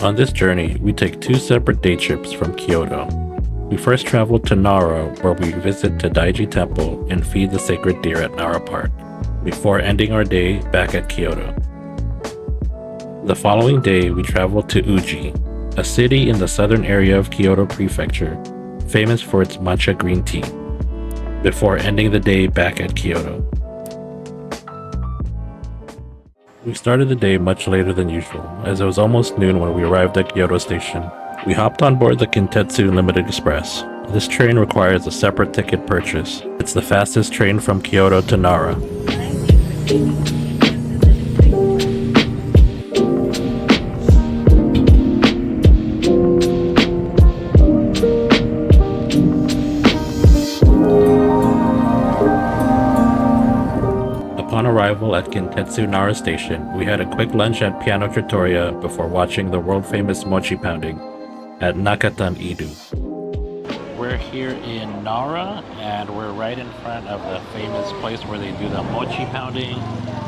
On this journey, we take two separate day trips from Kyoto. We first travel to Nara, where we visit Todai-ji Temple and feed the sacred deer at Nara Park, before ending our day back at Kyoto. The following day, we travel to Uji, a city in the southern area of Kyoto Prefecture, famous for its matcha green tea, before ending the day back at Kyoto. We started the day much later than usual, as it was almost noon when we arrived at Kyoto Station. We hopped on board the Kintetsu Limited Express. This train requires a separate ticket purchase. It's the fastest train from Kyoto to Nara. Upon arrival at Kintetsu Nara Station, we had a quick lunch at Piano Trattoria before watching the world-famous mochi pounding at Nakatan-Idu. We're here in Nara, and we're right in front of the famous place where they do the mochi pounding.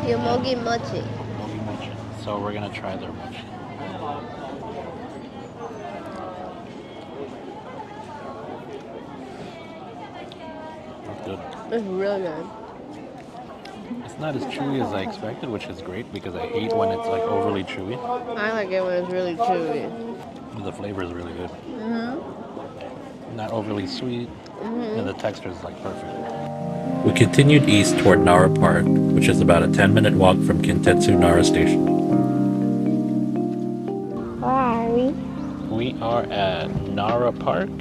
Yomogi mochi. Mochi mochi. So we're gonna try their mochi. That's good. It's really good. It's not as chewy as I expected, which is great because I hate when it's like overly chewy. I like it when it's really chewy. The flavor is really good. Mm-hmm. Not overly sweet, Mm-hmm. and the texture is like perfect. We continued east toward Nara Park, which is about a 10-minute walk from Kintetsu Nara Station. Where are we? We are at Nara Park.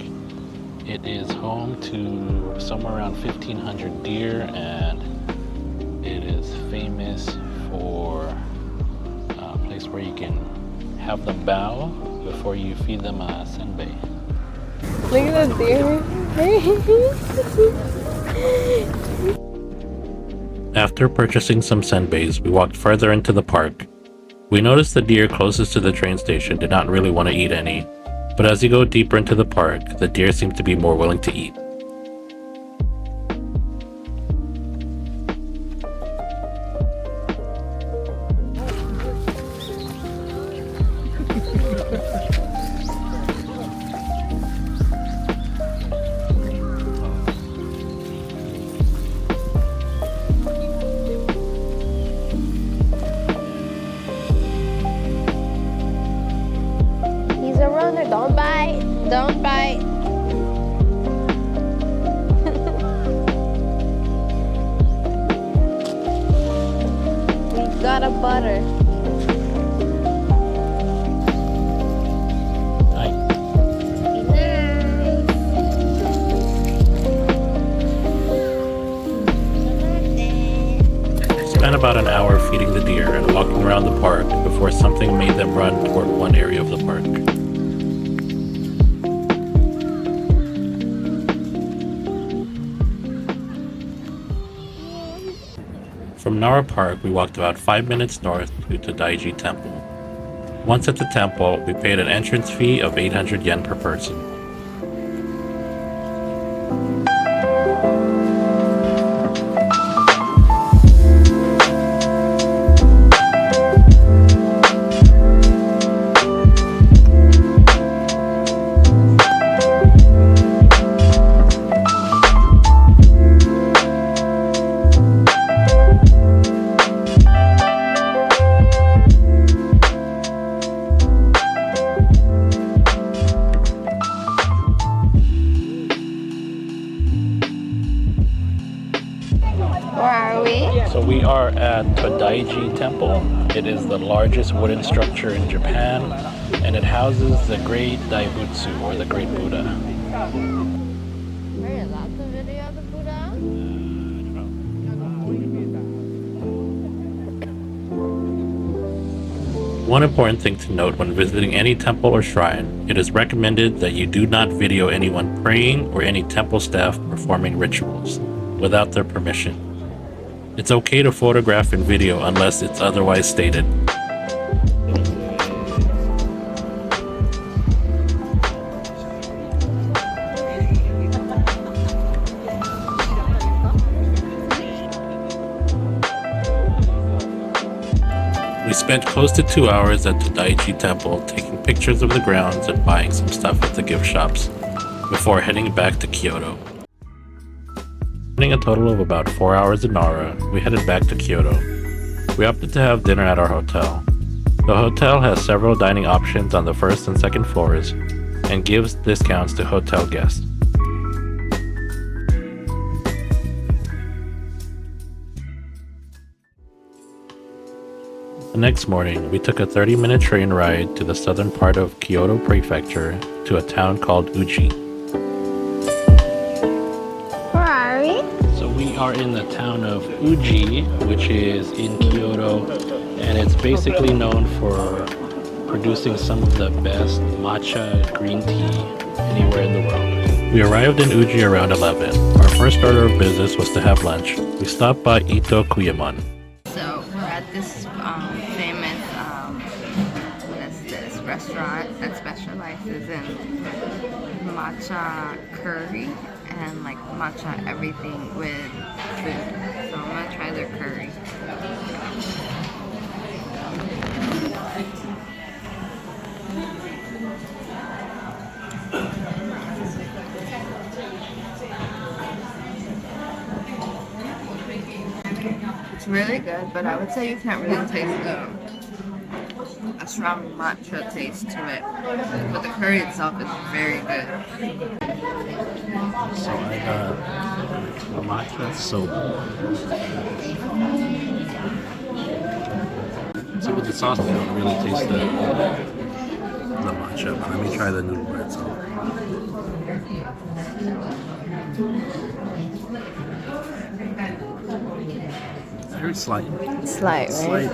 It is home to somewhere around 1,500 deer, and it is famous for a place where you can have them bow before you feed them a senbei. Look at the deer. After purchasing some senbeis, we walked further into the park. We noticed the deer closest to the train station did not really want to eat any, but as you go deeper into the park, the deer seem to be more willing to eat. He's a runner. Don't bite. Don't bite. We got a butter. Hi. Be nice. Spent about an hour feeding the deer and walking around the park before something made them run toward one area of the park. From Nara Park, we walked about 5 minutes north to Tōdai-ji Temple. Once at the temple, we paid an entrance fee of 800 yen per person. Where are we? So we are at Todai-ji Temple. It is the largest wooden structure in Japan, and it houses the Great Daibutsu, or the Great Buddha. There is lots of video of the Buddha. One important thing to note when visiting any temple or shrine, it is recommended that you do not video anyone praying or any temple staff performing rituals without their permission. It's okay to photograph and video unless it's otherwise stated. We We spent close to 2 hours at Todai-ji Temple taking pictures of the grounds and buying some stuff at the gift shops before heading back to Kyoto. Spending a total of about 4 hours in Nara, we headed back to Kyoto. We opted to have dinner at our hotel. The hotel has several dining options on the first and second floors and gives discounts to hotel guests. The next morning, we took a 30-minute train ride to the southern part of Kyoto Prefecture to a town called Uji. Where are we? So we are in the town of Uji, which is in Kyoto, and it's basically known for producing some of the best matcha green tea anywhere in the world. We arrived in Uji around 11. Our first order of business was to have lunch. We stopped by Ito Kuyamon. So we're at this famous this restaurant that specializes in matcha curry and like matcha everything with food. So I'm gonna try their curry. It's really good, but I would say you can't really taste a strong matcha taste to it. But the curry itself is very good. So I got a matcha soba. So with the sauce, I don't really taste the matcha, but let me try the noodle by itself. Very slight. Slight, right? Slight.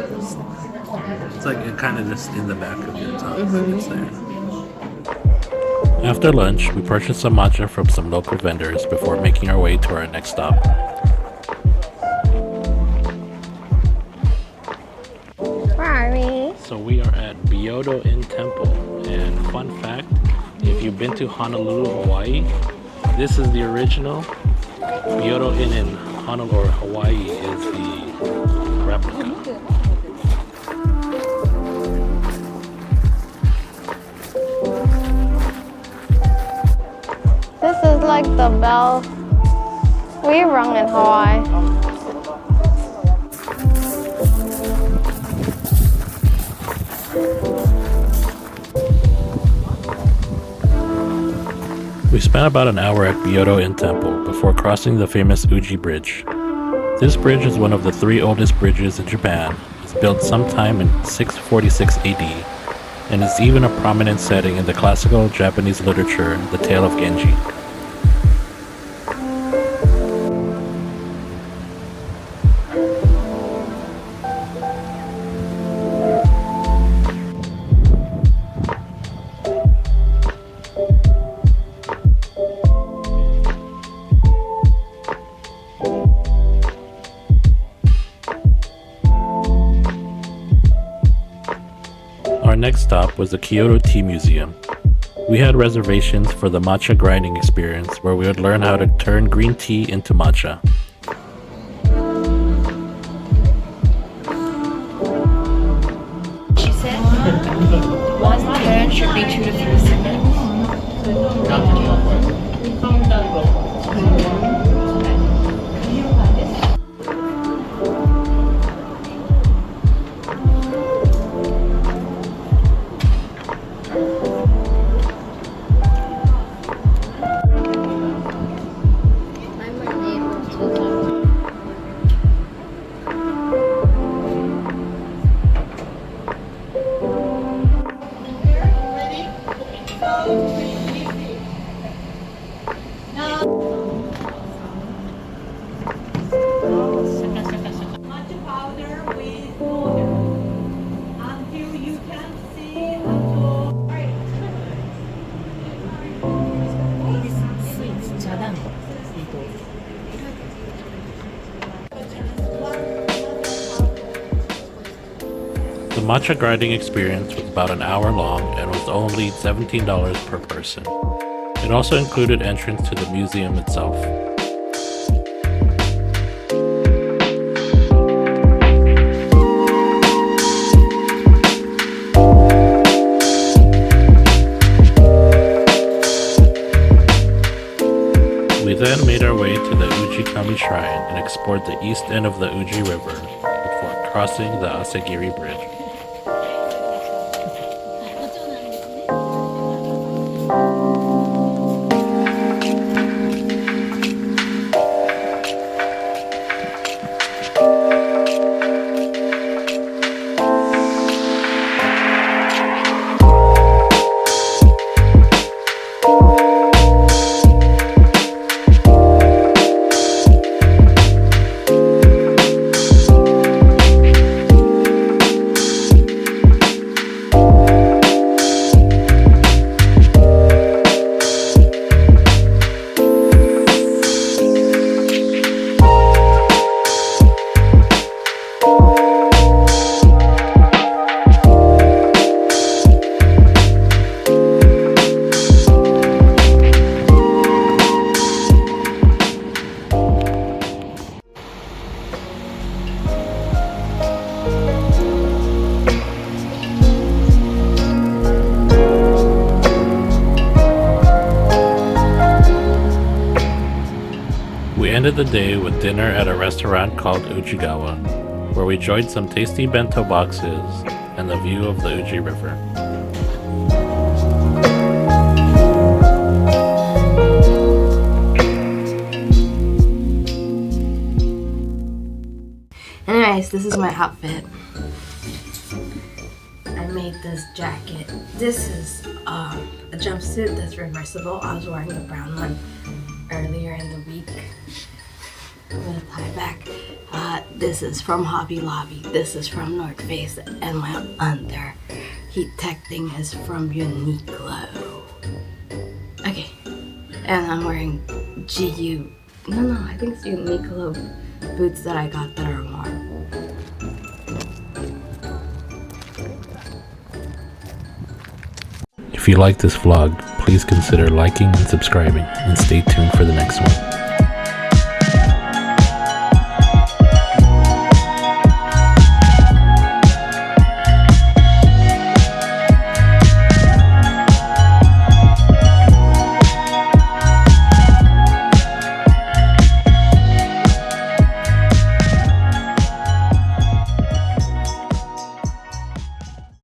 It's like it kind of just in the back of your tongue. It's there. After lunch, we purchased some matcha from some local vendors before making our way to our next stop. Where are we? So we are at Tōdai-ji Temple, and fun fact, if you've been to Honolulu, Hawaii, this is the original. Tōdai-ji in Honolulu or Hawaii is the replica. This is like the bell we rung in Hawaii. We spent about an hour at Tōdai-ji Temple before crossing the famous Uji Bridge. This bridge is one of the 3 oldest bridges in Japan. It's built sometime in 646 AD, and is even a prominent setting in the classical Japanese literature, The Tale of Genji. Our next stop was the Kyoto Tea Museum. We had reservations for the matcha grinding experience where we would learn how to turn green tea into matcha. She said one turn should be 2 to 3 seconds. Matcha powder with water until you can see until The matcha grinding experience was about an hour long and was only $17 per person. It also included entrance to the museum itself. explored the east end of the Uji River before crossing the Asagiri Bridge. We ended the day with dinner at a restaurant called Ujigawa, where we enjoyed some tasty bento boxes and the view of the Uji River. Anyways, this is my outfit. I made this jacket. This is a jumpsuit that's reversible. I was wearing the brown one earlier in the week with a tie back. This is from Hobby Lobby. This is from North Face, and my under heat tech thing is from Uniqlo. Okay, and I'm wearing I think it's Uniqlo boots that I got that are warm. If you like this vlog, please consider liking and subscribing, and stay tuned for the next one.